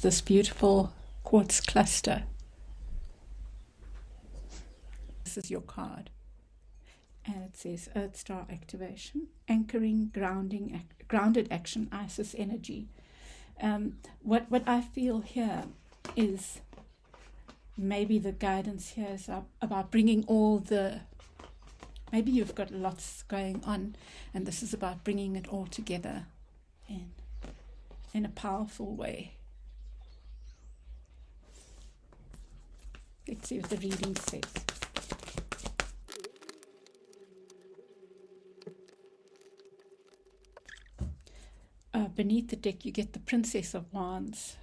this beautiful quartz cluster. This is your card. And it says Earth Star activation, anchoring, grounded action, Isis energy. What I feel here is maybe the guidance here is about bringing all the, maybe you've got lots going on, and this is about bringing it all together in a powerful way. Let's see what the reading says. Beneath the deck, you get the Princess of Wands.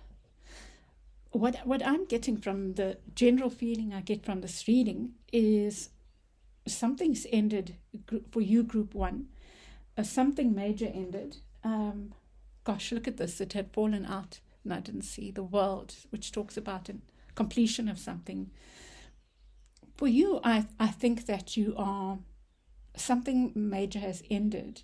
What I'm getting from the general feeling I get from this reading is something's ended for you, Group 1. Something major ended. Gosh, look at this. It had fallen out, and I didn't see the world, which talks about a completion of something. For you, I think that you are, something major has ended,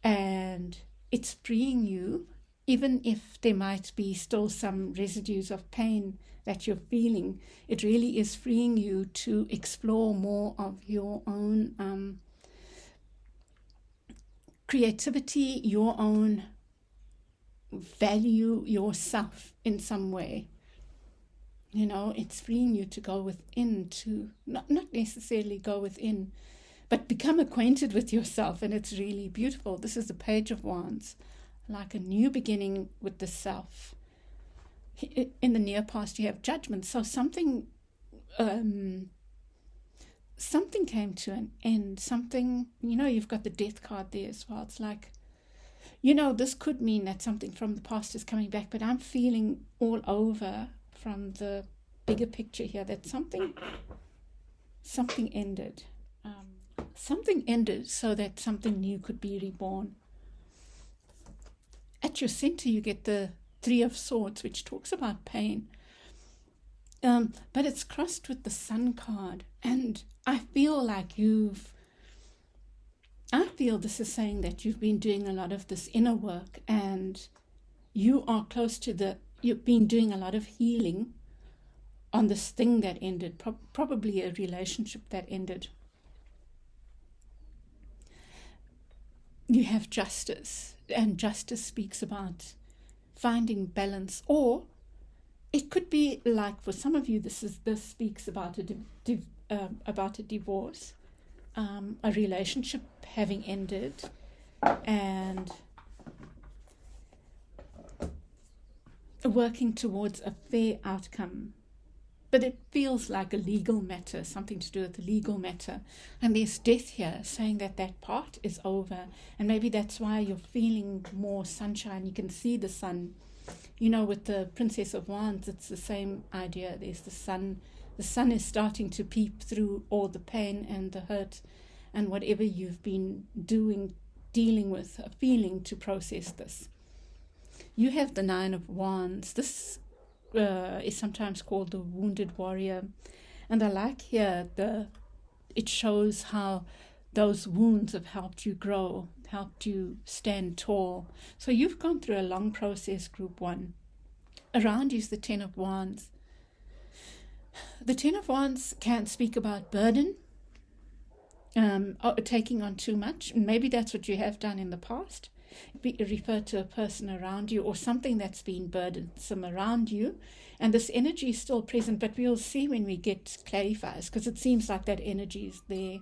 and it's freeing you, even if there might be still some residues of pain that you're feeling. It really is freeing you to explore more of your own creativity, your own value, yourself in some way. You know, it's freeing you to go within, to not necessarily go within, but become acquainted with yourself, and it's really beautiful. This is the Page of Wands, like a new beginning with the self. In the near past, you have Judgment. So something came to an end. Something, you know, you've got the Death card there as well. It's like, you know, this could mean that something from the past is coming back, but I'm feeling all over from the bigger picture here that something ended. Something ended so that something new could be reborn. At your center, you get the Three of Swords, which talks about pain. But it's crossed with the Sun card. And I feel like I feel this is saying that you've been doing a lot of this inner work, and you are close to you've been doing a lot of healing on this thing that ended, probably a relationship that ended. You have Justice, and Justice speaks about finding balance, or it could be like for some of you, this speaks about a divorce, a relationship having ended, and working towards a fair outcome. But it feels like a legal matter, something to do with a legal matter. And there's Death here saying that part is over. And maybe that's why you're feeling more sunshine. You can see the sun. You know, with the Princess of Wands, it's the same idea. There's the sun. The sun is starting to peep through all the pain and the hurt and whatever you've been dealing with, feeling to process this. You have the Nine of Wands. This is sometimes called the wounded warrior, and I like here it shows how those wounds have helped you grow, helped you stand tall. So you've gone through a long process, Group 1. Around you is the Ten of Wands. The Ten of Wands can speak about burden, taking on too much, and maybe that's what you have done in the past. Refer to a person around you or something that's been burdensome around you, and this energy is still present, but we'll see when we get clarifiers, because it seems like that energy is there.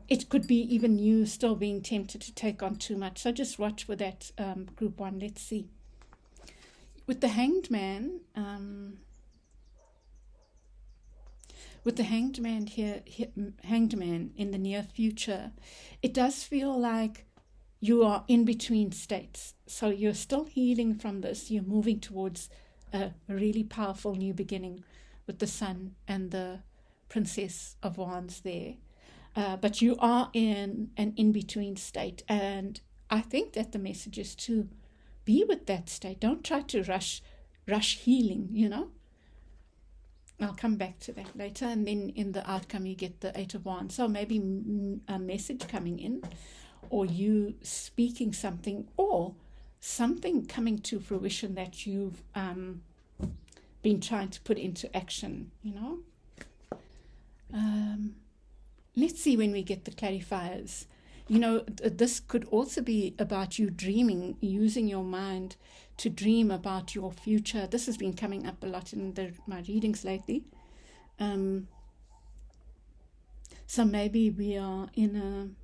It could be even you still being tempted to take on too much, so just watch for that, Group 1. Let's see. With the Hanged Man, Hanged Man in the near future, it does feel like you are in between states. So you're still healing from this. You're moving towards a really powerful new beginning with the Sun and the Princess of Wands there. But you are in an in-between state. And I think that the message is to be with that state. Don't try to rush healing, you know. I'll come back to that later. And then in the outcome, you get the Eight of Wands. So maybe a message coming in, or you speaking something, or something coming to fruition that you've been trying to put into action, you know. Let's see when we get the clarifiers. You know, this could also be about you dreaming, using your mind to dream about your future. This has been coming up a lot in my readings lately. So maybe we are in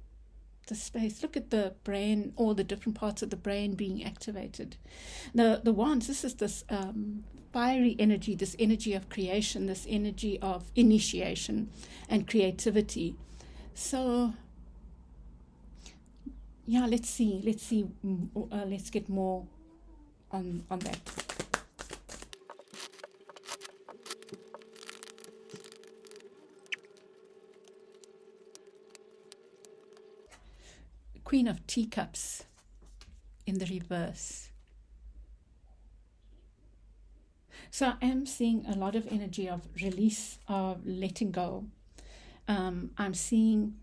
the space. Look at the brain, all the different parts of the brain being activated. The wands, this is this fiery energy, this energy of creation, this energy of initiation and creativity. So yeah, let's get more on that. Queen of Teacups in the reverse. So I am seeing a lot of energy of release, of letting go. I'm seeing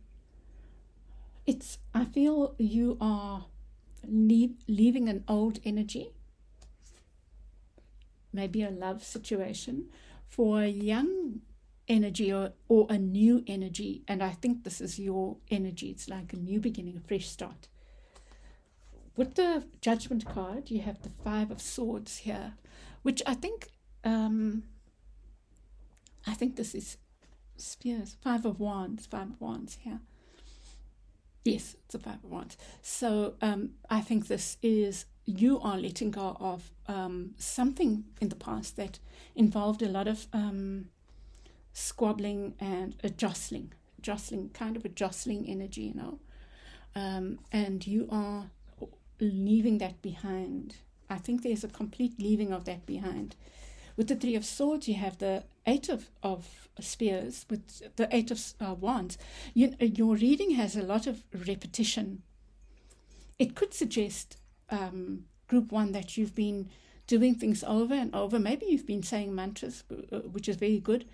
I feel you are leaving an old energy, maybe a love situation, for a young energy or a new energy. And I think this is your energy. It's like a new beginning, a fresh start. With the Judgment card, you have the Five of Swords here, which I think this is Spears. Five of Wands here. Yes, it's a Five of Wands. So I think this is you are letting go of something in the past that involved a lot of squabbling and a jostling, kind of a jostling energy, you know. And you are leaving that behind. I think there's a complete leaving of that behind. With the Three of Swords, you have the Eight of Spears. With the Eight of Wands, your reading has a lot of repetition. It could suggest, Group 1, that you've been doing things over and over. Maybe you've been saying mantras, which is very good,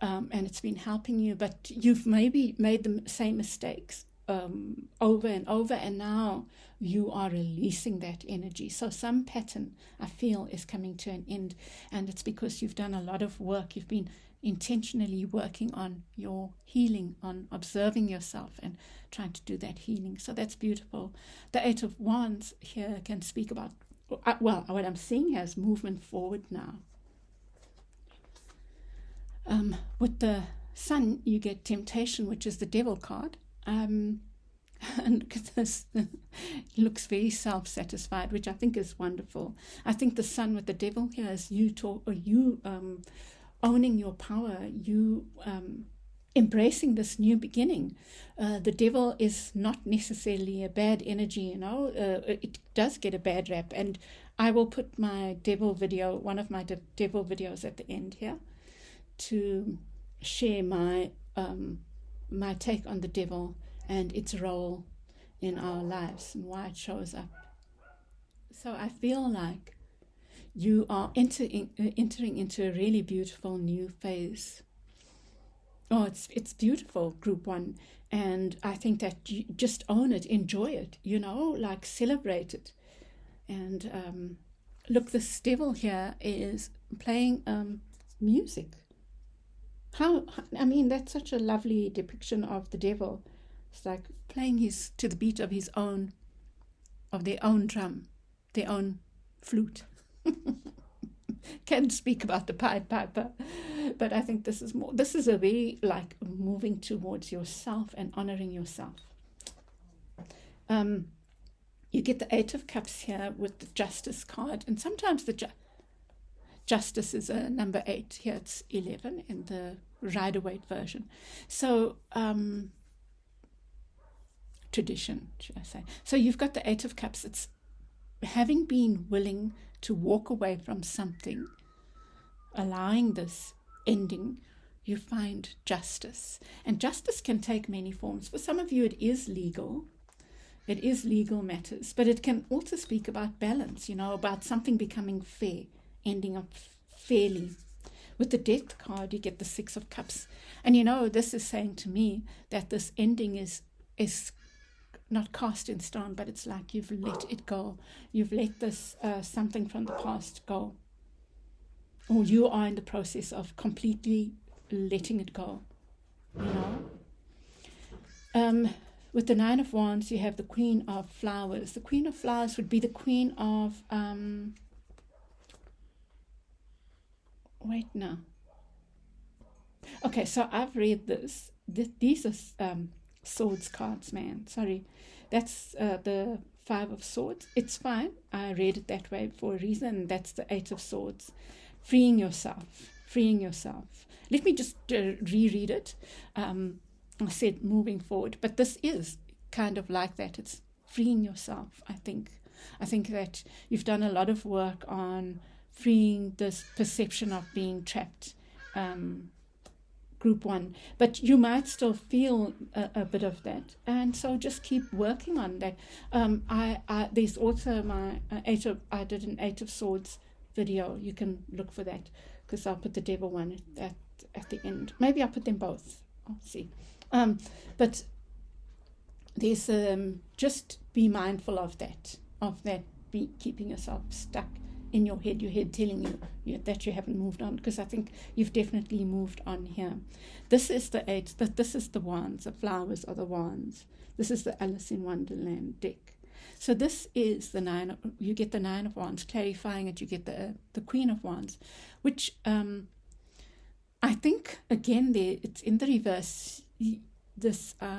and it's been helping you, but you've maybe made the same mistakes over and over, and now you are releasing that energy. So some pattern, I feel, is coming to an end, and it's because you've done a lot of work. You've been intentionally working on your healing, on observing yourself and trying to do that healing. So that's beautiful. The Eight of Wands here can speak about, well, what I'm seeing here is movement forward now. With the Sun, you get Temptation, which is the Devil card. And look at this, it looks very self-satisfied, which I think is wonderful. I think the Sun with the Devil here is you owning your power, you embracing this new beginning. The Devil is not necessarily a bad energy, you know. It does get a bad rap, and I will put my devil video, one of my devil videos, at the end here to share my my take on the devil and its role in our lives and why it shows up. So I feel like you are entering into a really beautiful new phase. Oh, it's beautiful, Group 1. And I think that you just own it, enjoy it, you know, like celebrate it. And look, this devil here is playing music. I mean, that's such a lovely depiction of the devil. It's like playing to the beat of their own drum, their own flute. Can't speak about the Pied Piper, but I think this is a very like moving towards yourself and honoring yourself. You get the Eight of Cups here with the Justice card, and sometimes the Justice is a number 8. Here it's 11 in the Rider-Waite version. So tradition, should I say. So you've got the Eight of Cups. It's having been willing to walk away from something, allowing this ending, you find justice. And justice can take many forms. For some of you, it is legal. It is legal matters. But it can also speak about balance, you know, about something becoming fair, ending up fairly. With the Death card, you get the Six of Cups. And, you know, this is saying to me that this ending is not cast in stone, but it's like you've let it go. You've let this something from the past go. Or you are in the process of completely letting it go, you know. With the Nine of Wands, you have the Queen of Flowers. The Queen of Flowers would be the Queen of... wait now. Okay, so I've read this. These are swords cards, man. Sorry. That's the Five of Swords. It's fine. I read it that way for a reason. That's the Eight of Swords. Freeing yourself. Freeing yourself. Let me just reread it. I said moving forward, but this is kind of like that. It's freeing yourself, I think. I think that you've done a lot of work on freeing this perception of being trapped, group one, but you might still feel a bit of that, and so just keep working on that. There's also my I did an Eight of Swords video. You can look for that, because I'll put the devil one at the end. Maybe I'll put them both. I'll see. But there's just be mindful of that, be keeping yourself stuck in your head telling you that you haven't moved on, because I think you've definitely moved on here. This is the eight, this is the wands, the flowers are the wands. This is the Alice in Wonderland deck. So this is the you get the Nine of Wands, clarifying it, you get the Queen of Wands, which I think, again, it's in the reverse. This I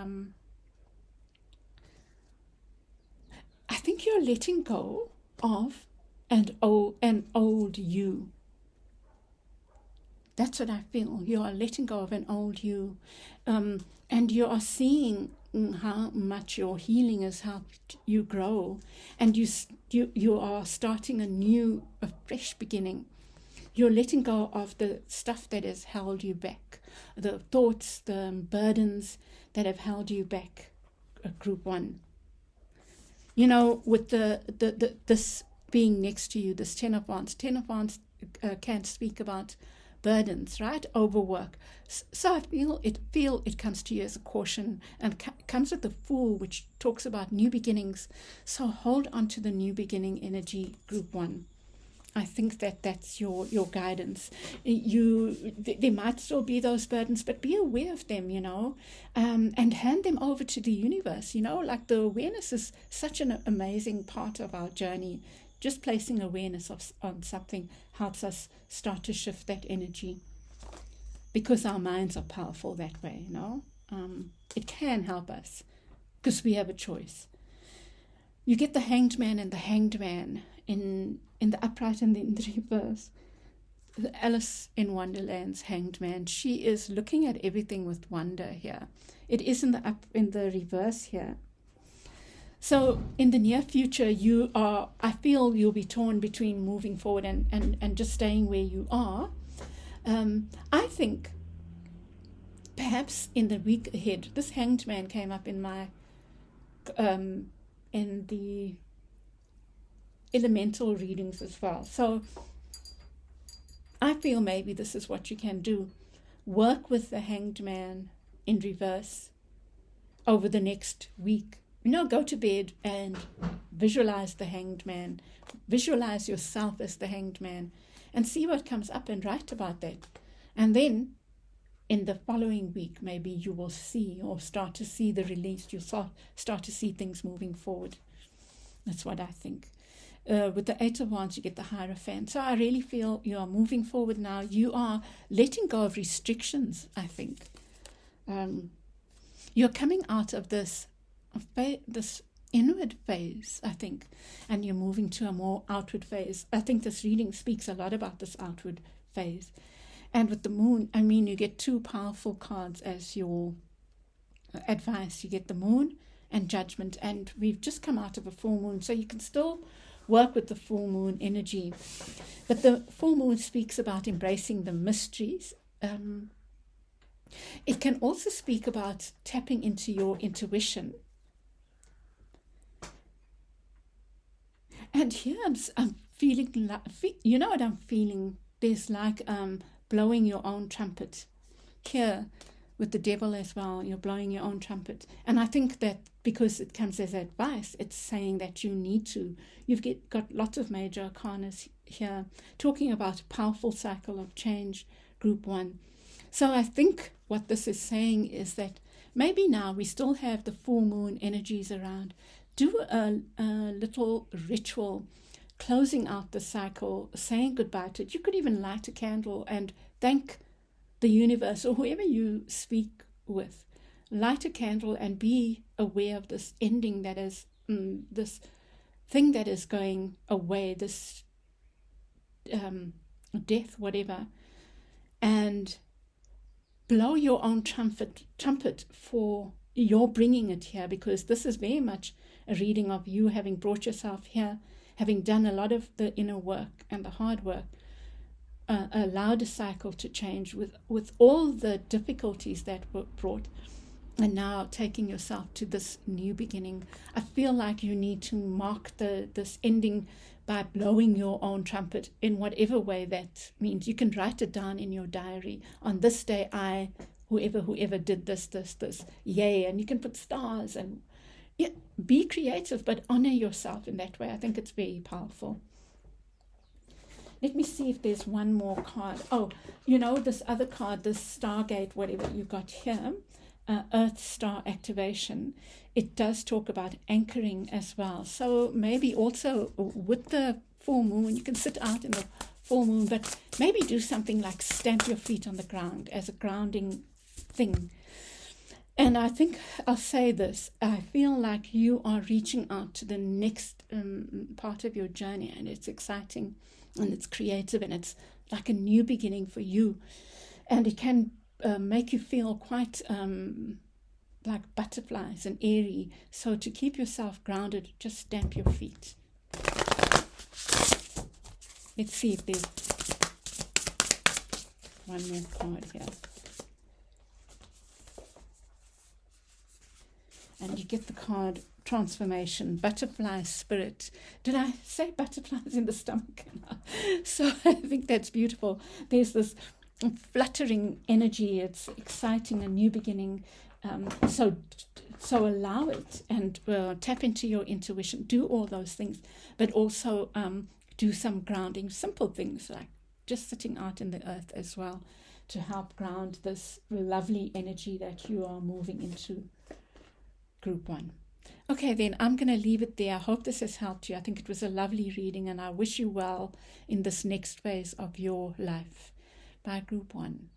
think you're letting go of an old you. That's what I feel. You are letting go of an old you, and you are seeing how much your healing has helped you grow, and you are starting a fresh beginning. You're letting go of the stuff that has held you back, the thoughts, the burdens that have held you back, group one. You know, with this being next to you, this Ten of Wands can speak about burdens, right? Overwork. So I feel it comes to you as a caution, and comes with the Fool, which talks about new beginnings. So hold on to the new beginning energy, group one. I think that's your guidance. There might still be those burdens, but be aware of them, you know, and hand them over to the universe. You know, like the awareness is such an amazing part of our journey. Just placing awareness on something helps us start to shift that energy, because our minds are powerful that way, you know. It can help us because we have a choice. You get the Hanged Man and the Hanged Man in the upright and in the reverse. The Alice in Wonderland's Hanged Man. She is looking at everything with wonder here. It is in the reverse here. So in the near future, I feel you'll be torn between moving forward and just staying where you are. I think perhaps in the week ahead, this Hanged Man came up in my in the elemental readings as well. So I feel maybe this is what you can do. Work with the Hanged Man in reverse over the next week. You know, go to bed and visualize the Hanged Man. Visualize yourself as the Hanged Man and see what comes up, and write about that. And then in the following week, maybe you will see, or start to see the release. You'll start to see things moving forward. That's what I think. With the Eight of Wands, you get the Hierophant. So I really feel you are moving forward now. You are letting go of restrictions, I think. You're coming out of this inward phase, I think, and you're moving to a more outward phase. I think this reading speaks a lot about this outward phase. And with the Moon, I mean, you get two powerful cards as your advice. You get the Moon and Judgment, and we've just come out of a full moon, so you can still work with the full moon energy. But the full moon speaks about embracing the mysteries. It can also speak about tapping into your intuition. And here I'm feeling, you know what I'm feeling? There's like blowing your own trumpet. Here, with the devil as well. You're blowing your own trumpet. And I think that because it comes as advice, it's saying that you need to. Got lots of major arcanas here talking about a powerful cycle of change, group 1. So I think what this is saying is that maybe now we still have the full moon energies around. Do a little ritual closing out the cycle, saying goodbye to it. You could even light a candle and thank the universe or whoever you speak with. Light a candle and be aware of this ending that is this thing that is going away, this death, whatever, and blow your own trumpet for your bringing it here, because this is very much a reading of you having brought yourself here, having done a lot of the inner work and the hard work, allowed a cycle to change with all the difficulties that were brought, and now taking yourself to this new beginning. I feel like you need to mark this ending by blowing your own trumpet in whatever way that means. You can write it down in your diary. On this day, whoever did this, yay. And you can put stars and be creative, but honor yourself in that way. I think it's very powerful. Let me see if there's one more card. Oh, this other card, this Stargate, whatever you got here, Earth Star activation. It does talk about anchoring as well. So maybe also with the full moon, you can sit out in the full moon, but maybe do something like stamp your feet on the ground as a grounding thing. And I think I'll say this, I feel like you are reaching out to the next part of your journey, and it's exciting and it's creative and it's like a new beginning for you. And it can make you feel quite like butterflies and airy. So to keep yourself grounded, just stamp your feet. Let's see if there's one more card here. And you get the card Transformation, Butterfly Spirit. Did I say butterflies in the stomach? So I think that's beautiful. There's this fluttering energy. It's exciting, a new beginning. So allow it and tap into your intuition. Do all those things, but also do some grounding, simple things like just sitting out in the earth as well to help ground this lovely energy that you are moving into. Group 1. Okay, then I'm going to leave it there. I hope this has helped you. I think it was a lovely reading, and I wish you well in this next phase of your life. By Group 1.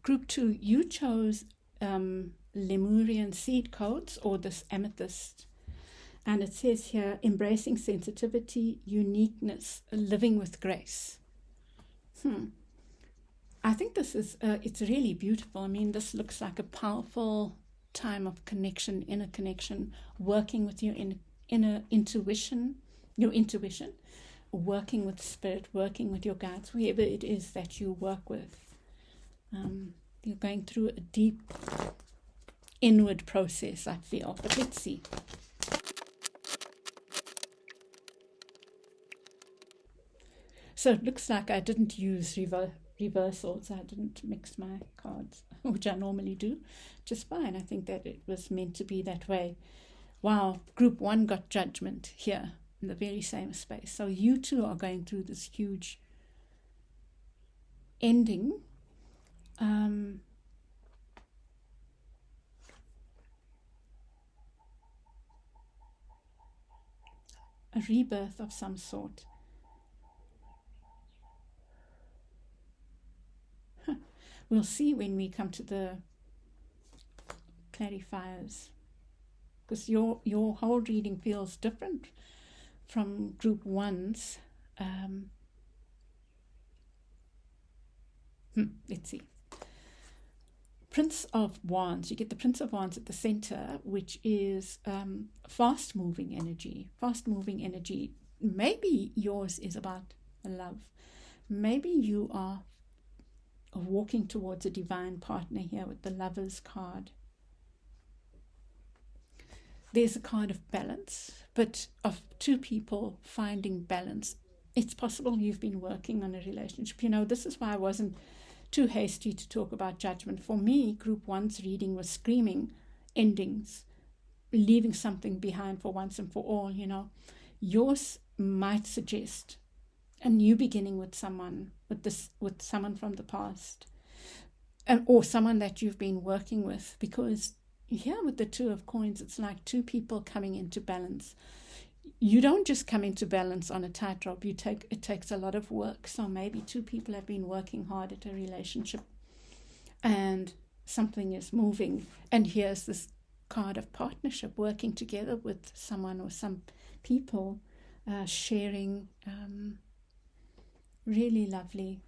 Group 2, you chose Lemurian seed codes or this amethyst. And it says here, embracing sensitivity, uniqueness, living with grace. I think this is, it's really beautiful. I mean, this looks like a powerful time of connection, inner connection, working with your inner intuition, working with spirit, working with your guides, whoever it is that you work with. You're going through a deep inward process, I feel. But let's see. So it looks like I didn't use reversals. I didn't mix my cards, which I normally do just fine. I think that it was meant to be that way. Wow, Group 1 got Judgment here in the very same space. So you too are going through this huge ending. A rebirth of some sort. We'll see when we come to the clarifiers, because your whole reading feels different from Group 1's. Let's see. Prince of Wands. You get the Prince of Wands at the center, which is fast-moving energy. Fast-moving energy. Maybe yours is about love. Maybe you are walking towards a divine partner here with the Lover's card. There's a card of balance, but of two people finding balance. It's possible you've been working on a relationship. This is why I wasn't too hasty to talk about judgment. For me, group one's reading was screaming endings, leaving something behind for once and for all, you know. Yours might suggest a new beginning with someone, with someone from the past, or someone that you've been working with, because here with the Two of Coins, it's like two people coming into balance. You don't just come into balance on a tightrope. It takes a lot of work. So maybe two people have been working hard at a relationship and something is moving. And here's this card of partnership, working together with someone or some people, sharing. Really lovely.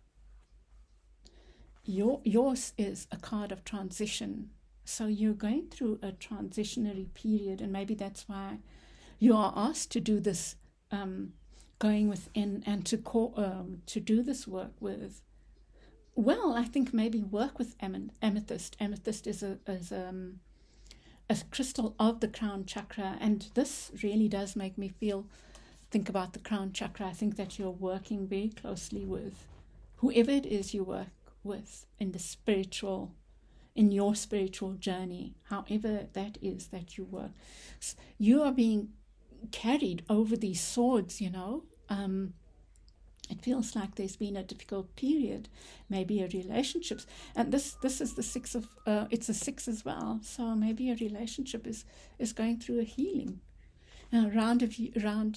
Yours is a card of transition. So you're going through a transitionary period, and maybe that's why you are asked to do this, going within and to do this work with. Well, I think maybe work with amethyst. Amethyst is a crystal of the crown chakra, and this really does make me think about the crown chakra. I think that you're working very closely with whoever it is you work with in your spiritual journey, however that is that you work. You are being carried over these swords, you know. It feels like there's been a difficult period, maybe a relationships, and this is the six of it's a six as well. So maybe a relationship is going through a healing. Around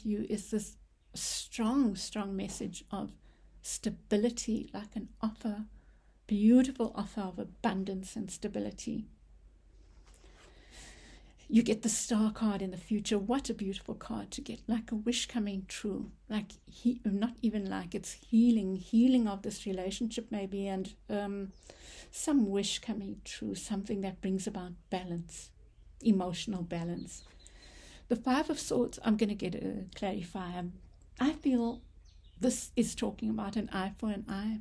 you is this strong message of stability, like an offer, beautiful offer of abundance and stability. You get the Star card in the future. What a beautiful card to get, like a wish coming true, like not even like it's healing of this relationship maybe, and some wish coming true, something that brings about balance, emotional balance. The Five of Swords, I'm going to get a clarifier. I feel this is talking about an eye for an eye.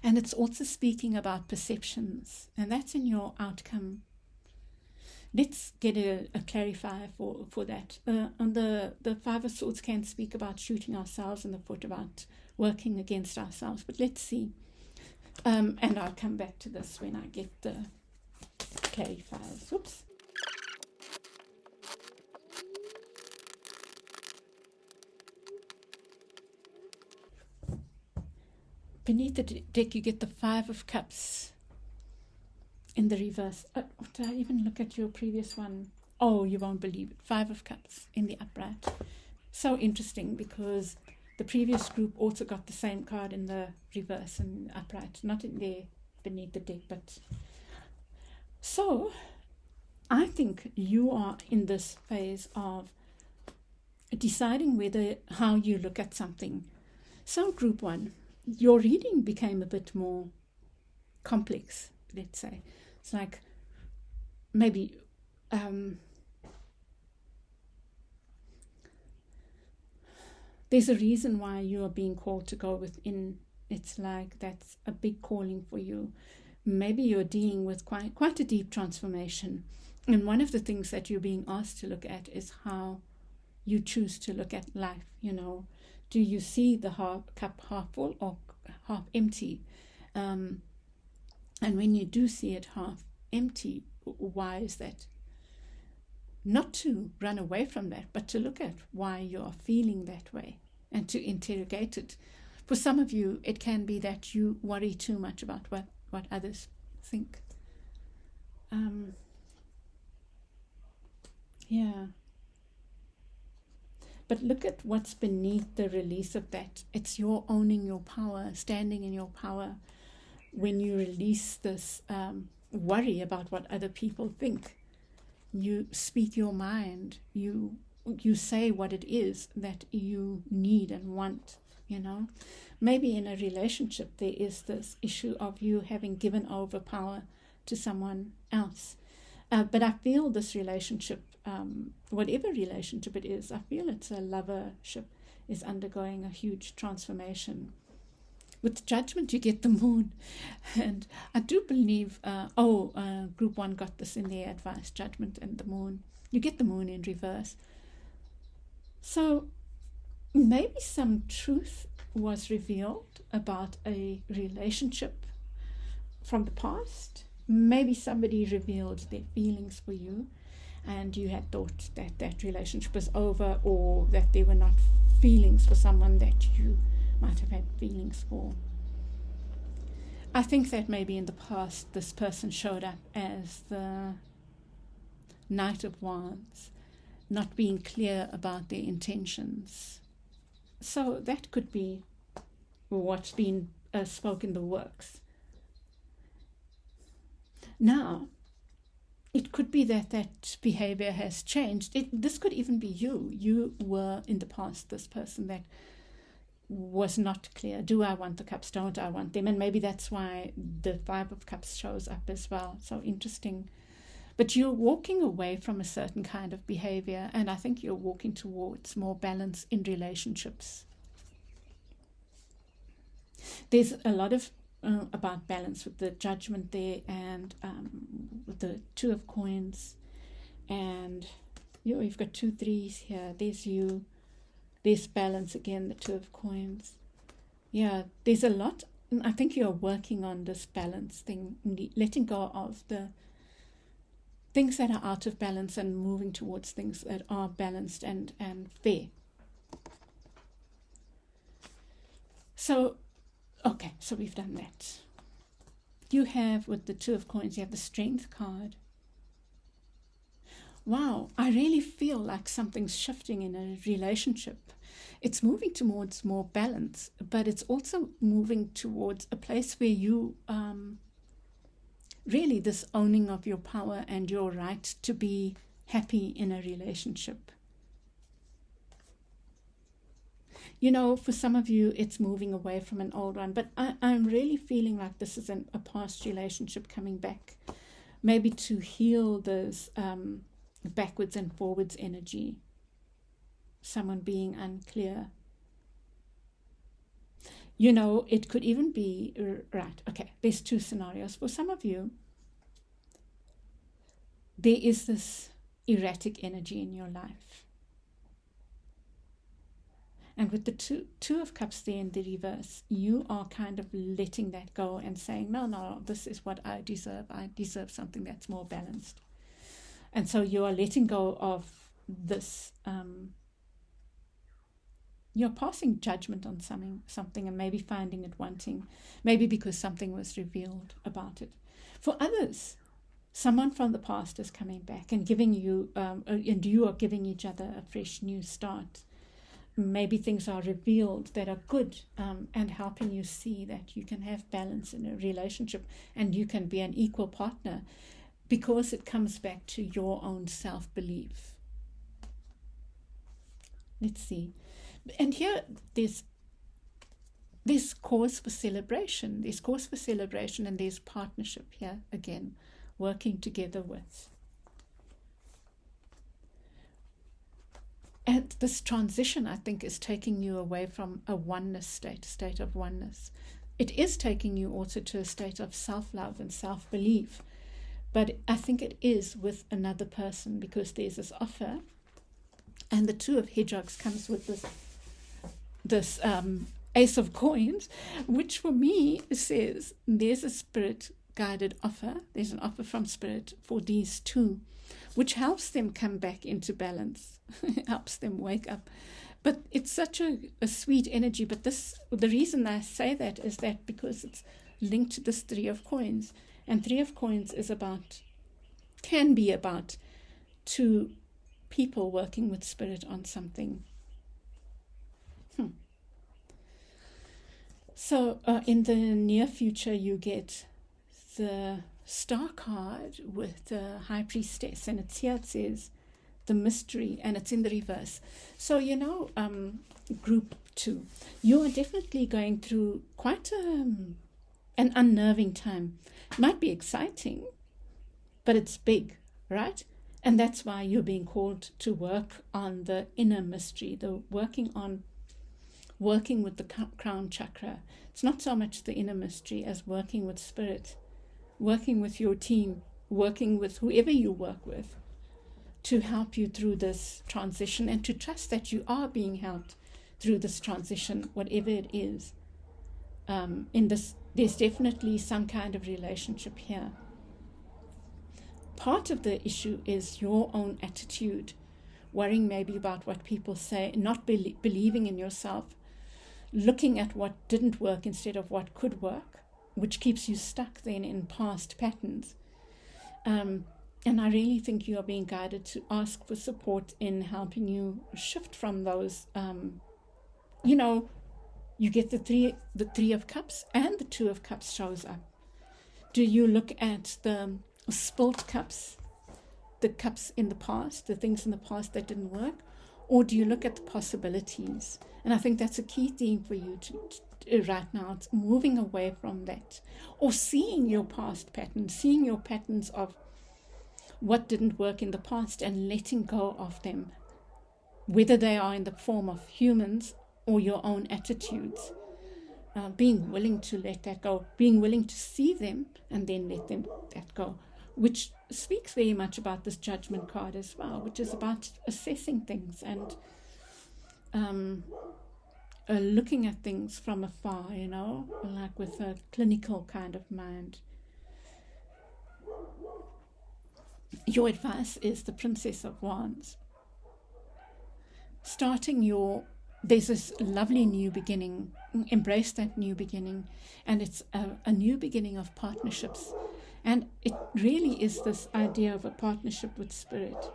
And it's also speaking about perceptions, and that's in your outcome. Let's get a clarifier for that. On the Five of Swords can speak about shooting ourselves in the foot, about working against ourselves. But let's see. And I'll come back to this when I get the clarifiers. Oops. Beneath the deck, you get the Five of Cups in the reverse. Did I even look at your previous one? Oh, you won't believe it. Five of Cups in the upright. So interesting, because the previous group also got the same card in the reverse and upright. Not in there beneath the deck, but... So, I think you are in this phase of deciding how you look at something. So, group one, your reading became a bit more complex, let's say. It's like maybe there's a reason why you are being called to go within. It's like that's a big calling for you. Maybe you're dealing with quite a deep transformation. And one of the things that you're being asked to look at is how you choose to look at life, you know. Do you see the cup half full or half empty? And when you do see it half empty, why is that? Not to run away from that, but to look at why you are feeling that way and to interrogate it. For some of you, it can be that you worry too much about what others think. Yeah. But look at what's beneath the release of that. It's your owning your power, standing in your power. When you release this worry about what other people think, you speak your mind. You say what it is that you need and want, you know. Maybe in a relationship there is this issue of you having given over power to someone else. But I feel this relationship, whatever relationship it is, I feel it's a lovership, is undergoing a huge transformation. With Judgment, you get the Moon. And I do believe, Group 1 got this in their advice, Judgment and the Moon. You get the Moon in reverse. So maybe some truth was revealed about a relationship from the past. Maybe somebody revealed their feelings for you, and you had thought that that relationship was over, or that there were not feelings for someone that you might have had feelings for. I think that maybe in the past this person showed up as the Knight of Wands, not being clear about their intentions. So that could be what's been spoken in the works. Now, it could be that that behavior has changed. This could even be you. You were in the past this person that was not clear. Do I want the cups? Don't I want them? And maybe that's why the Five of Cups shows up as well. So interesting. But you're walking away from a certain kind of behavior, and I think you're walking towards more balance in relationships. There's a lot of about balance with the Judgment there, and with the Two of Coins, and you've got 2 3s here. There's you. There's balance again, the Two of Coins. Yeah, there's a lot. I think you're working on this balance thing, letting go of the things that are out of balance and moving towards things that are balanced and fair. So, okay, so we've done that. You have, with the Two of Coins, you have the Strength card. Wow, I really feel like something's shifting in a relationship. It's moving towards more balance, but it's also moving towards a place where you, really this owning of your power and your right to be happy in a relationship. You know, for some of you, it's moving away from an old one, but I'm really feeling like this is a past relationship coming back, maybe to heal this backwards and forwards energy, someone being unclear. You know, it could even be, right, okay, there's 2 scenarios. For some of you, there is this erratic energy in your life. And with the two of Cups there in the reverse, you are kind of letting that go and saying, no, this is what I deserve. I deserve something that's more balanced. And so you are letting go of this. You're passing judgment on something and maybe finding it wanting, maybe because something was revealed about it. For others, someone from the past is coming back and giving you, and you are giving each other a fresh new start. Maybe things are revealed that are good, and helping you see that you can have balance in a relationship and you can be an equal partner, because it comes back to your own self-belief. Let's see. And here there's cause for celebration. There's cause for celebration, and there's partnership here again, working together with. And this transition, I think, is taking you away from a oneness state of oneness. It is taking you also to a state of self-love and self-belief. But I think it is with another person, because there's this offer. And the Two of Hedgehogs comes with this Ace of Coins, which for me says there's a spirit-guided offer. There's an offer from Spirit for these two, which helps them come back into balance. Helps them wake up. But it's such a sweet energy. But the reason I say that is that because it's linked to this Three of Coins. And Three of Coins can be about 2 people working with Spirit on something. So in the near future, you get the Star card with the High Priestess. And it's here, it says, the mystery, and it's in the reverse. So, group 2, you are definitely going through quite an unnerving time. It might be exciting, but it's big, right? And that's why you're being called to work on the inner mystery, working with the crown chakra. It's not so much the inner mystery as working with Spirit, working with your team, working with whoever you work with, to help you through this transition, and to trust that you are being helped through this transition, whatever it is. In this, there's definitely some kind of relationship here. Part of the issue is your own attitude, worrying maybe about what people say, not believing in yourself, looking at what didn't work instead of what could work, which keeps you stuck then in past patterns. And I really think you are being guided to ask for support in helping you shift from those. You get the three of cups, and the 2 of cups shows up. Do you look at the spilled cups, the cups in the past, the things in the past that didn't work, or do you look at the possibilities? And I think that's a key theme for you to right now. It's moving away from that, or seeing your past patterns, seeing your patterns of what didn't work in the past and letting go of them, whether they are in the form of humans or your own attitudes. Being willing to let that go, being willing to see them and then let that go, which speaks very much about this judgment card as well, which is about assessing things and looking at things from afar, like with a clinical kind of mind. Your advice is the Princess of Wands. There's this lovely new beginning. Embrace that new beginning. And it's a new beginning of partnerships. And it really is this idea of a partnership with spirit,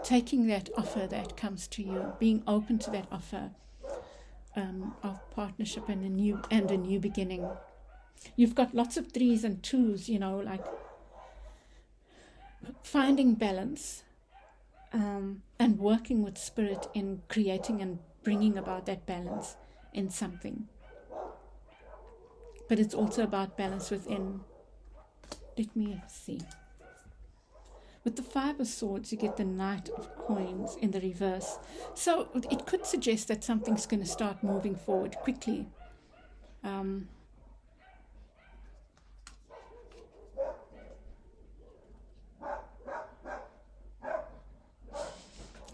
taking that offer that comes to you, being open to that offer of partnership and a new beginning. You've got lots of 3s and 2s, like finding balance and working with spirit in creating and bringing about that balance in something. But it's also about balance within. Let me see. With the 5 of Swords, you get the Knight of Coins in the reverse. So it could suggest that something's going to start moving forward quickly.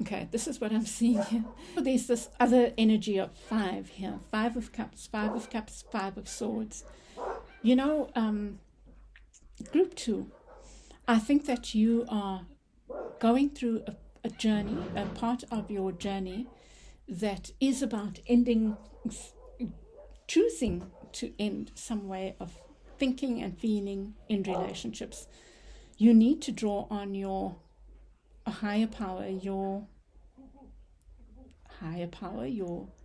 Okay, this is what I'm seeing here. There's this other energy of 5 here. 5 of Cups, 5 of Cups, 5 of Swords. Group 2. I think that you are going through a journey, a part of your journey that is about choosing to end some way of thinking and feeling in relationships. You need to draw on your higher power, your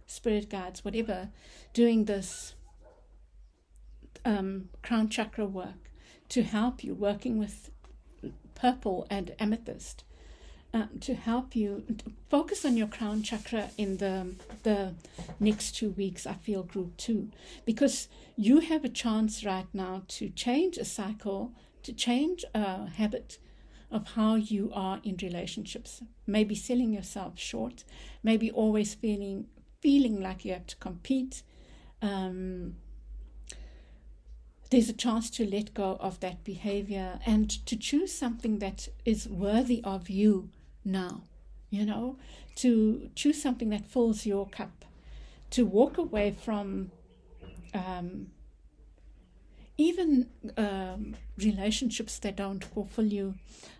spirit guides, whatever, doing this crown chakra work to help you, working with purple and amethyst, to help you focus on your crown chakra in the next 2 weeks. I feel group 2, because you have a chance right now to change a cycle, to change a habit of how you are in relationships. Maybe selling yourself short, maybe always feeling like you have to compete. There's a chance to let go of that behavior and to choose something that is worthy of you now, to choose something that fills your cup, to walk away from even relationships that don't fulfill you.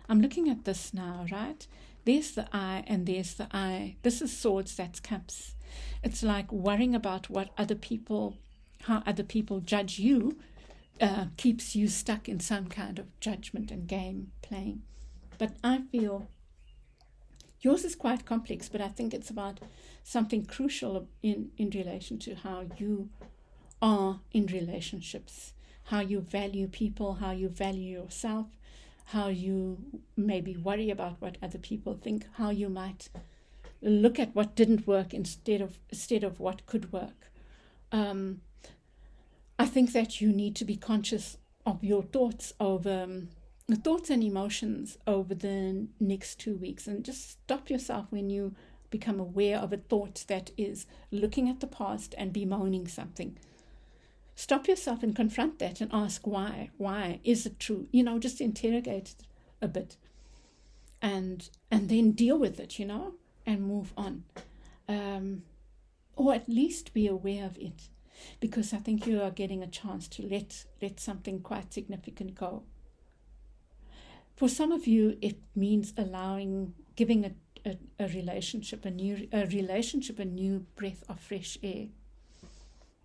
I'm looking at this now, right? There's the I and there's the I. This is Swords, that's Cups. It's like worrying about how other people judge you, keeps you stuck in some kind of judgment and game playing. But I feel yours is quite complex, but I think it's about something crucial in relation to how you are in relationships, how you value people, how you value yourself, how you maybe worry about what other people think, how you might look at what didn't work instead of what could work. I think that you need to be conscious of your thoughts and emotions over the next 2 weeks, and just stop yourself when you become aware of a thought that is looking at the past and bemoaning something. Stop yourself and confront that and ask why. Why is it true? Just interrogate it a bit, and then deal with it. and move on. Or at least be aware of it, because I think you are getting a chance to let something quite significant go. For some of you, it means giving a relationship a new breath of fresh air,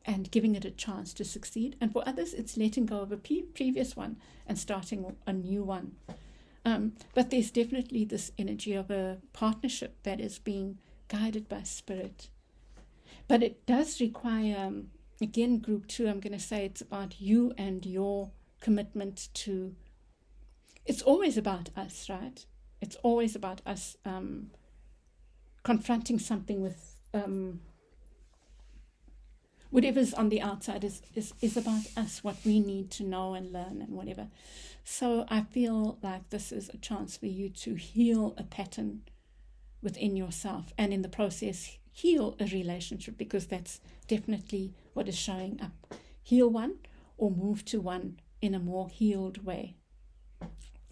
and giving it a chance to succeed. And for others, it's letting go of a previous one and starting a new one. But there's definitely this energy of a partnership that is being guided by spirit. But it does require, again, group 2, I'm going to say it's about you and your commitment to, it's always about us, right? It's always about us confronting something with whatever's on the outside is about us, what we need to know and learn and whatever. So I feel like this is a chance for you to heal a pattern within yourself, and in the process heal a relationship, because that's definitely what is showing up. Heal one or move to one in a more healed way.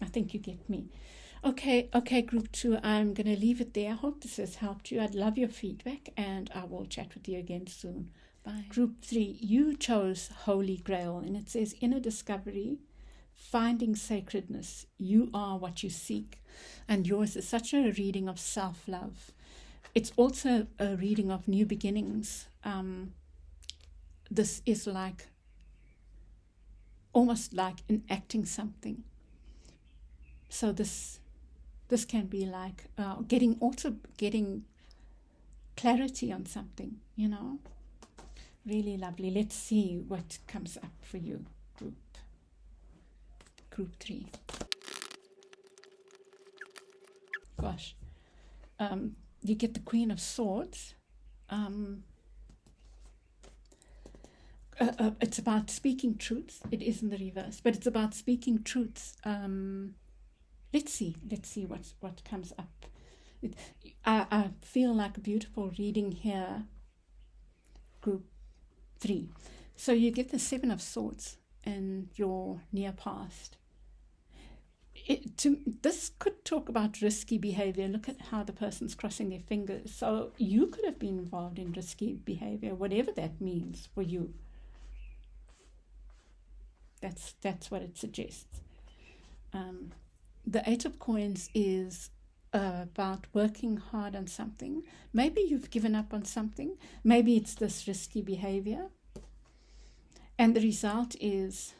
I think you get me. Okay, group 2, I'm going to leave it there. I hope this has helped you. I'd love your feedback, and I will chat with you again soon. Bye. Group 3, you chose Holy Grail, and it says inner discovery, finding sacredness. You are what you seek, and yours is such a reading of self-love. It's also a reading of new beginnings. This is like almost like enacting something. So this can be like getting clarity on something, Really lovely. Let's see what comes up for you, group 3. Gosh. You get the Queen of Swords. It's about speaking truths. It is in the reverse, but it's about speaking truths. Let's see what comes up. I feel like a beautiful reading here, group 3. So you get the 7 of Swords in your near past. This could talk about risky behavior. Look at how the person's crossing their fingers. So you could have been involved in risky behavior, whatever that means for you. That's what it suggests. The 8 of Coins is about working hard on something. Maybe you've given up on something. Maybe it's this risky behavior. And the result is,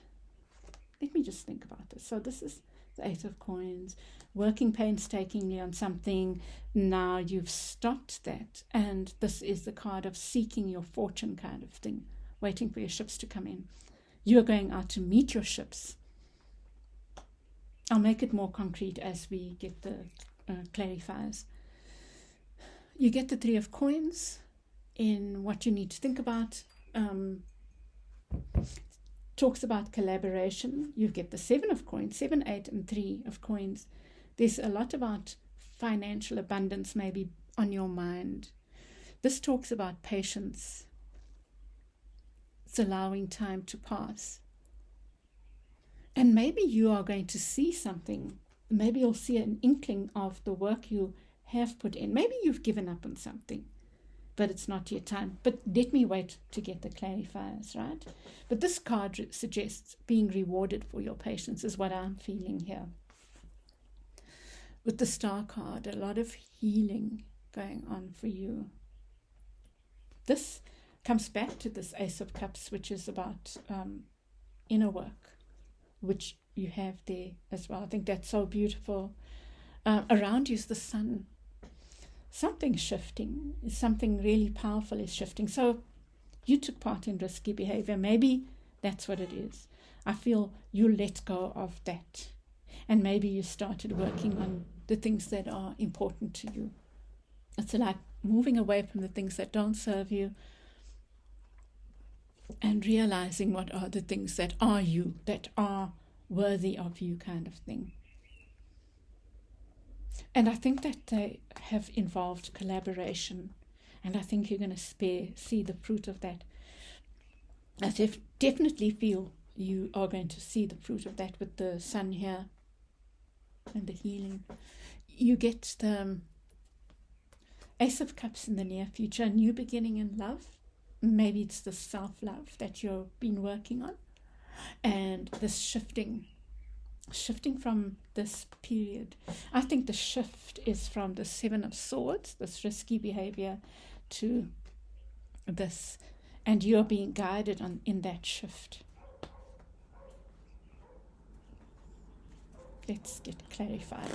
let me just think about this. So this is the 8 of Coins, working painstakingly on something. Now you've stopped that. And this is the card of seeking your fortune kind of thing, waiting for your ships to come in. You're going out to meet your ships. I'll make it more concrete as we get the clarifiers. You get the 3 of Coins in what you need to think about. Talks about collaboration. You get the 7 of Coins, 7, 8, and 3 of Coins. There's a lot about financial abundance maybe on your mind. This talks about patience. It's allowing time to pass. And maybe you are going to see something. Maybe you'll see an inkling of the work you have put in. Maybe you've given up on something, but it's not yet time. But let me wait to get the clarifiers, right? But this card suggests being rewarded for your patience is what I'm feeling here. With the Star card, a lot of healing going on for you. This comes back to this Ace of Cups, which is about inner work, which you have there as well. I think that's so beautiful. Around you is the sun. Something's shifting. Something really powerful is shifting. So you took part in risky behavior. Maybe that's what it is. I feel you let go of that. And maybe you started working on the things that are important to you. It's like moving away from the things that don't serve you and realizing what are the things that are you, that are worthy of you kind of thing. And I think that they have involved collaboration, and I think you're going to see the fruit of that. I definitely feel you are going to see the fruit of that with the sun here and the healing. You get Ace of Cups in the near future, a new beginning in love. Maybe it's the self-love that you've been working on. And this shifting from this period. I think the shift is from the Seven of Swords, this risky behavior, to this. And you're being guided in that shift. Let's get clarified.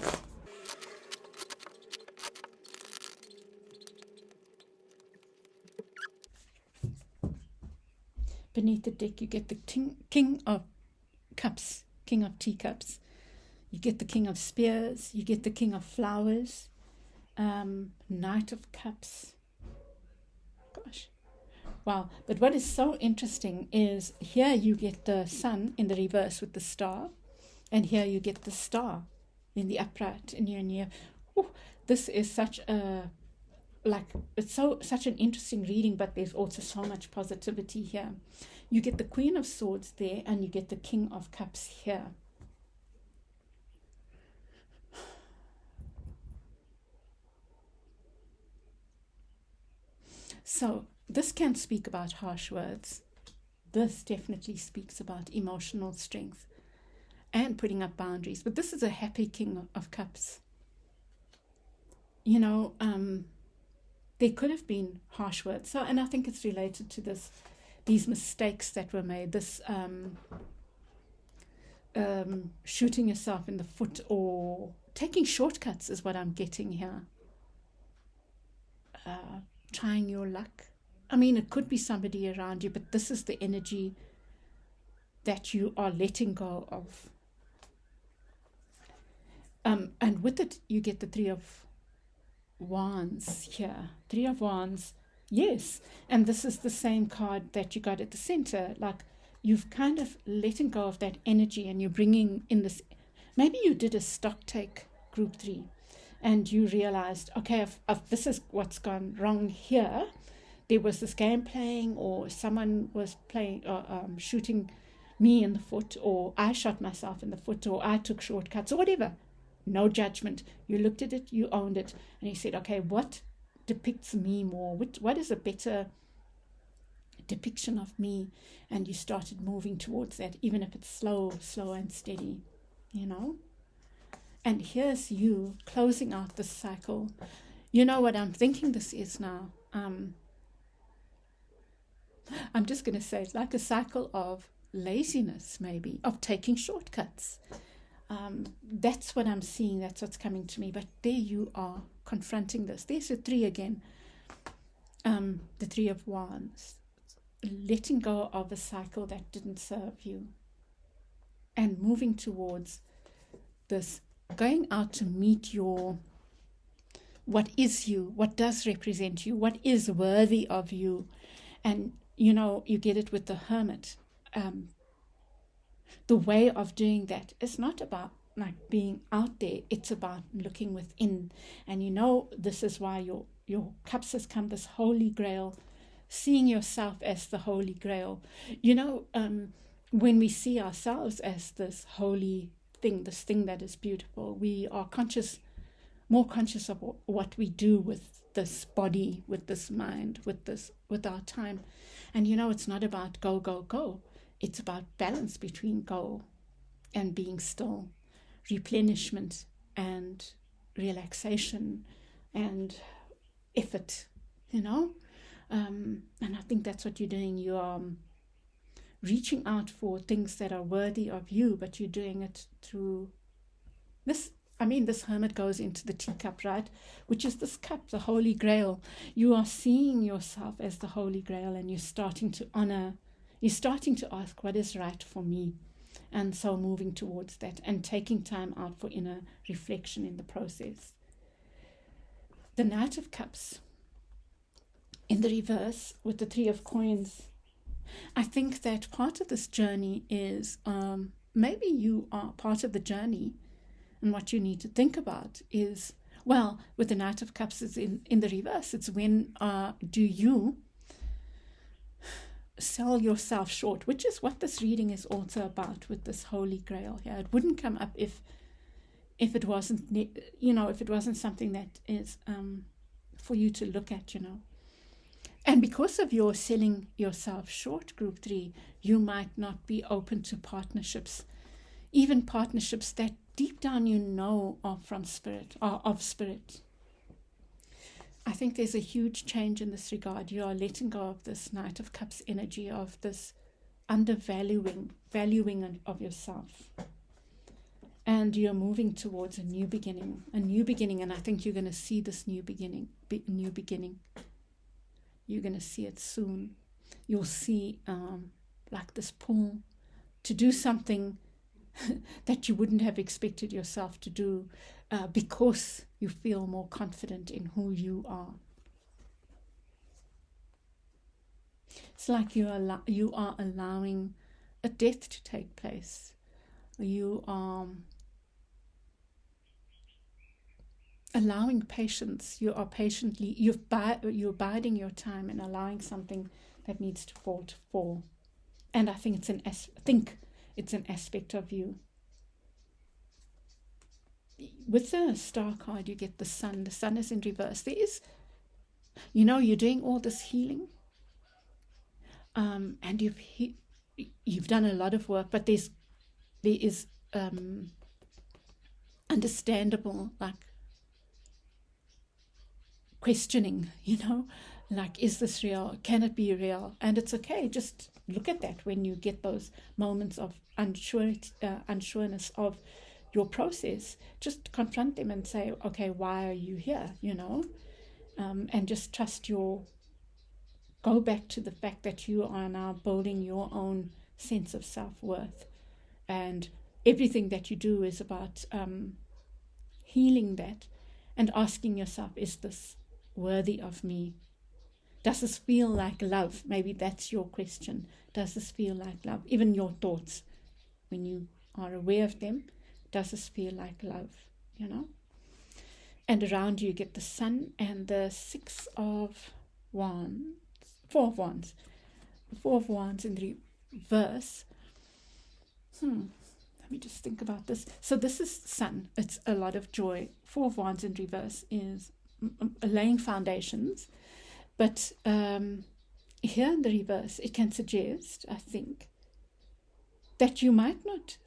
Beneath the deck, you get the King of Cups, King of Teacups. You get the King of Spears. You get the King of Flowers. Knight of Cups. Gosh. Wow. But what is so interesting is here you get the Sun in the reverse with the star. And here you get the star in the upright in your near. This is such a... it's such an interesting reading, but there's also so much positivity here. You get the Queen of Swords there, and you get the King of Cups here. So this can speak about harsh words. This definitely speaks about emotional strength and putting up boundaries. But this is a happy King of Cups. You know, there could have been harsh words. So, and I think it's related to these mistakes that were made. This shooting yourself in the foot or taking shortcuts is what I'm getting here. Trying your luck. I mean, it could be somebody around you, but this is the energy that you are letting go of. And with it, you get the Three of Wands here. Three of Wands, yes. And this is the same card that you got at the center. Like, you've kind of letting go of that energy, and you're bringing in this. Maybe you did a stock take group 3, and you realized, okay, if this is what's gone wrong here. There was this game playing, or someone was playing, shooting me in the foot, or I shot myself in the foot, or I took shortcuts, or whatever. No judgment. You looked at it, you owned it, and you said, okay, what depicts me more? What is a better depiction of me? And you started moving towards that, even if it's slow and steady, you know? And here's you closing out this cycle. You know what I'm thinking this is now? I'm just going to say it's like a cycle of laziness, maybe, of taking shortcuts. That's what I'm seeing. That's what's coming to me. But there you are confronting this. There's a 3 again. The 3 of Wands. Letting go of a cycle that didn't serve you. And moving towards this. Going out to meet what is you. What does represent you. What is worthy of you. And, you know, you get it with the Hermit. The way of doing that is not about like being out there. It's about looking within. And you know, this is why your cups has come, this Holy Grail, seeing yourself as the Holy Grail. You know, when we see ourselves as this holy thing, this thing that is beautiful, we are more conscious of what we do with this body, with this mind, with our time. And you know, it's not about go, go, go. It's about balance between go and being still, replenishment and relaxation and effort, you know. And I think that's what you're doing. You are reaching out for things that are worthy of you, but you're doing it through this. I mean, this Hermit goes into the teacup, right? Which is this cup, the Holy Grail. You are seeing yourself as the Holy Grail, and you're starting to honor. You're starting to ask, what is right for me? And so moving towards that and taking time out for inner reflection in the process. The Knight of Cups in the reverse with the 3 of Coins. I think that part of this journey is maybe you are part of the journey, and what you need to think about is, well, with the Knight of Cups is in the reverse. It's when do you sell yourself short, which is what this reading is also about with this Holy Grail here. It wouldn't come up if it wasn't, you know, if it wasn't something that is for you to look at, And because of your selling yourself short, group 3, you might not be open to partnerships, even partnerships that deep down are from spirit, are of spirit. I think there's a huge change in this regard. You are letting go of this Knight of Cups energy, of this valuing of yourself. And you're moving towards a new beginning, and I think you're going to see this new beginning. You're going to see it soon. You'll see like this pull to do something that you wouldn't have expected yourself to do because you feel more confident in who you are. It's like you are allowing a death to take place. You are allowing patience. You're biding your time and allowing something that needs to fall to fall. And I think it's an aspect of you. With the star card, you get the sun. The sun is in reverse. There is, you're doing all this healing, and you've done a lot of work, but there is understandable, like, questioning, like, is this real? Can it be real? And it's okay. Just look at that when you get those moments of unsureness of your process. Just confront them and say, okay, why are you here? And just go back to the fact that you are now building your own sense of self-worth. And everything that you do is about healing that and asking yourself, is this worthy of me? Does this feel like love? Maybe that's your question. Does this feel like love? Even your thoughts, when you are aware of them, does this feel like love? And around you get the sun and the 6 of wands, 4 of wands. The 4 of wands in reverse. Let me just think about this. So this is sun. It's a lot of joy. 4 of wands in reverse is laying foundations. But here in the reverse, it can suggest, I think, that you might not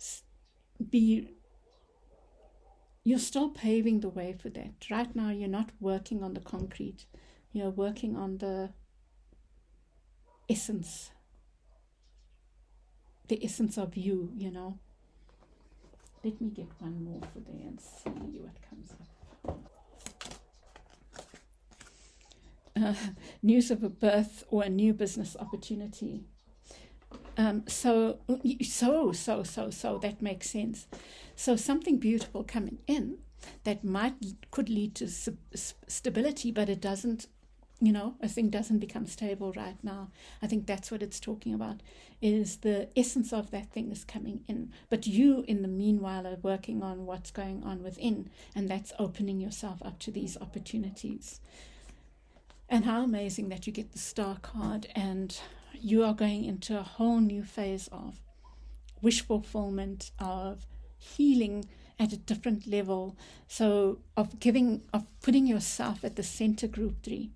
you're still paving the way for that. Right now, you're not working on the concrete. You're working on the essence of you, Let me get one more for there and see what comes up. News of a birth or a new business opportunity. So that makes sense. So something beautiful coming in that could lead to stability, but it doesn't. A thing doesn't become stable right now. I think that's what it's talking about, is the essence of that thing is coming in. But you, in the meanwhile, are working on what's going on within, and that's opening yourself up to these opportunities. And how amazing that you get the star card, and you are going into a whole new phase of wish fulfillment, of healing at a different level. So of putting yourself at the center, group 3.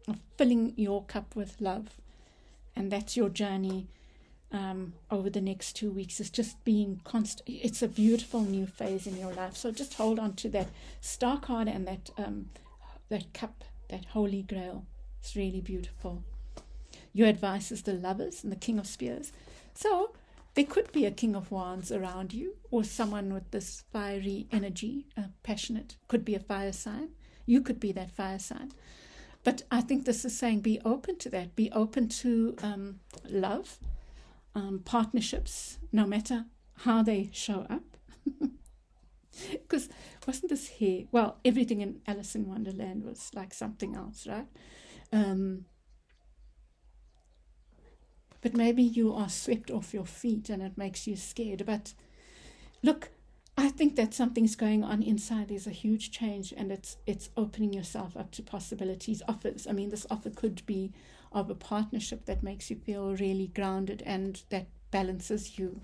Of filling your cup with love. And that's your journey over the next 2 weeks. It's just being constant. It's a beautiful new phase in your life. So just hold on to that star card and that cup, that holy grail. It's really beautiful. Your advice is the Lovers and the King of Spears. So there could be a King of Wands around you, or someone with this fiery energy, passionate. Could be a fire sign. You could be that fire sign. But I think this is saying be open to that. Be open to love, partnerships, no matter how they show up. Because wasn't this here? Well, everything in Alice in Wonderland was like something else, right? But maybe you are swept off your feet and it makes you scared. But look, I think that something's going on inside. There's a huge change, and it's opening yourself up to possibilities, offers. I mean, this offer could be of a partnership that makes you feel really grounded and that balances you,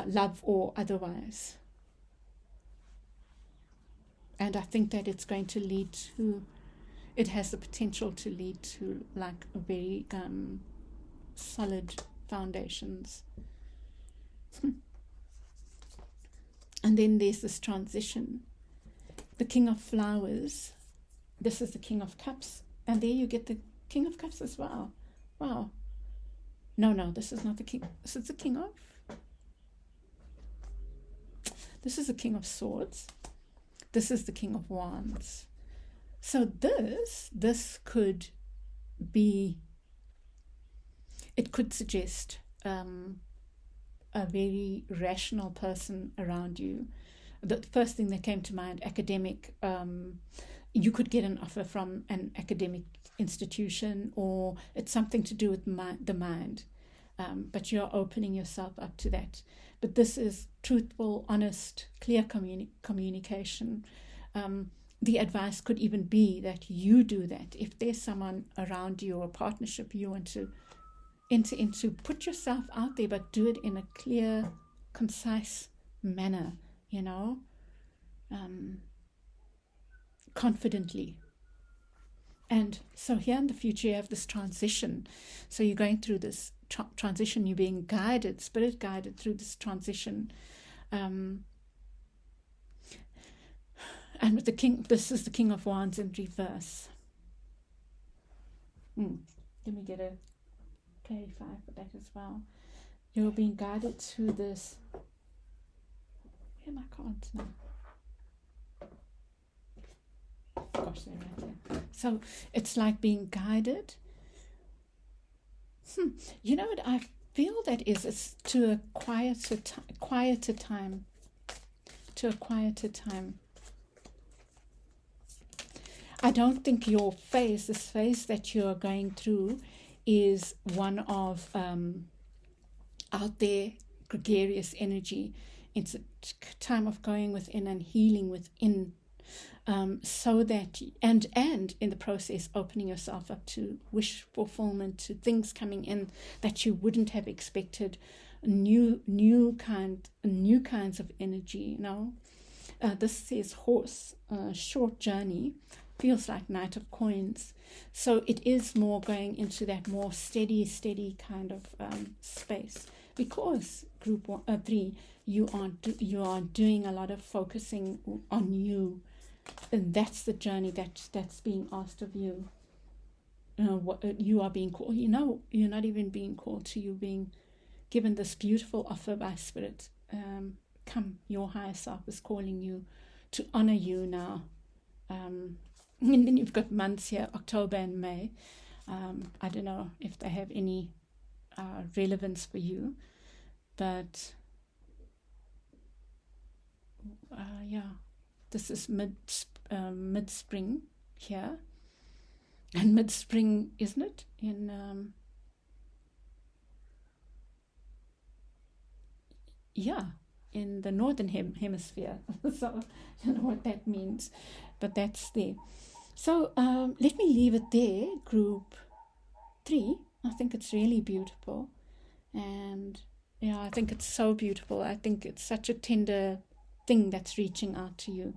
love or otherwise. And I think that it's going to lead to it has the potential to lead to like very solid foundations. And then there's this transition. The King of Flowers, this is the King of Cups, and there you get the King of Cups as well. Wow. No, this is not the King. This is the King of... This is the King of Swords. This is the King of Wands. So this could be... It could suggest a very rational person around you. The first thing that came to mind, academic. You could get an offer from an academic institution, or it's something to do with the mind. But you're opening yourself up to that. But this is truthful, honest, clear communication. The advice could even be that you do that. If there's someone around you or a partnership you want to enter into, put yourself out there, but do it in a clear, concise manner, confidently. And so here in the future, you have this transition. So you're going through this transition, you're being guided, spirit guided through this transition. And with the King, this is the King of Wands in reverse. Let me get a clarify for that as well. You're being guided through this. Where are my cards now? Gosh, they're right there. So it's like being guided. You know what I feel that is? It's to a quieter time. To a quieter time. I don't think your phase, this phase that you're going through, is one of out there, gregarious energy. It's a time of going within and healing within, so that, and in the process, opening yourself up to wish fulfillment, to things coming in that you wouldn't have expected, new kinds of energy. This says horse, short journey. Feels like Knight of Coins. So it is more going into that more steady kind of space, because group 3, you are doing a lot of focusing on you, and that's the journey that's being asked of you. What you are being called. You're not even being called to. You being given this beautiful offer by Spirit. Come, your higher self is calling you to honor you now. And then you've got months here, October and May. I don't know if they have any relevance for you, but this is mid-spring here, and mid-spring, isn't it? In the northern hemisphere. So I don't know what that means, but that's there. So let me leave it there, group 3. I think it's really beautiful. And I think it's so beautiful. I think it's such a tender thing that's reaching out to you.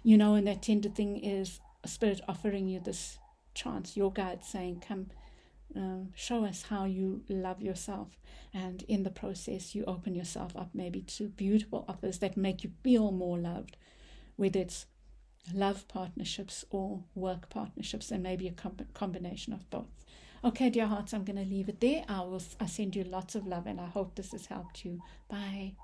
And that tender thing is a Spirit offering you this chance, your guide saying, come, show us how you love yourself. And in the process, you open yourself up maybe to beautiful offers that make you feel more loved, whether it's love partnerships or work partnerships, and maybe a combination of both. Okay, dear hearts, I'm going to leave it there. I send you lots of love, and I hope this has helped you. Bye.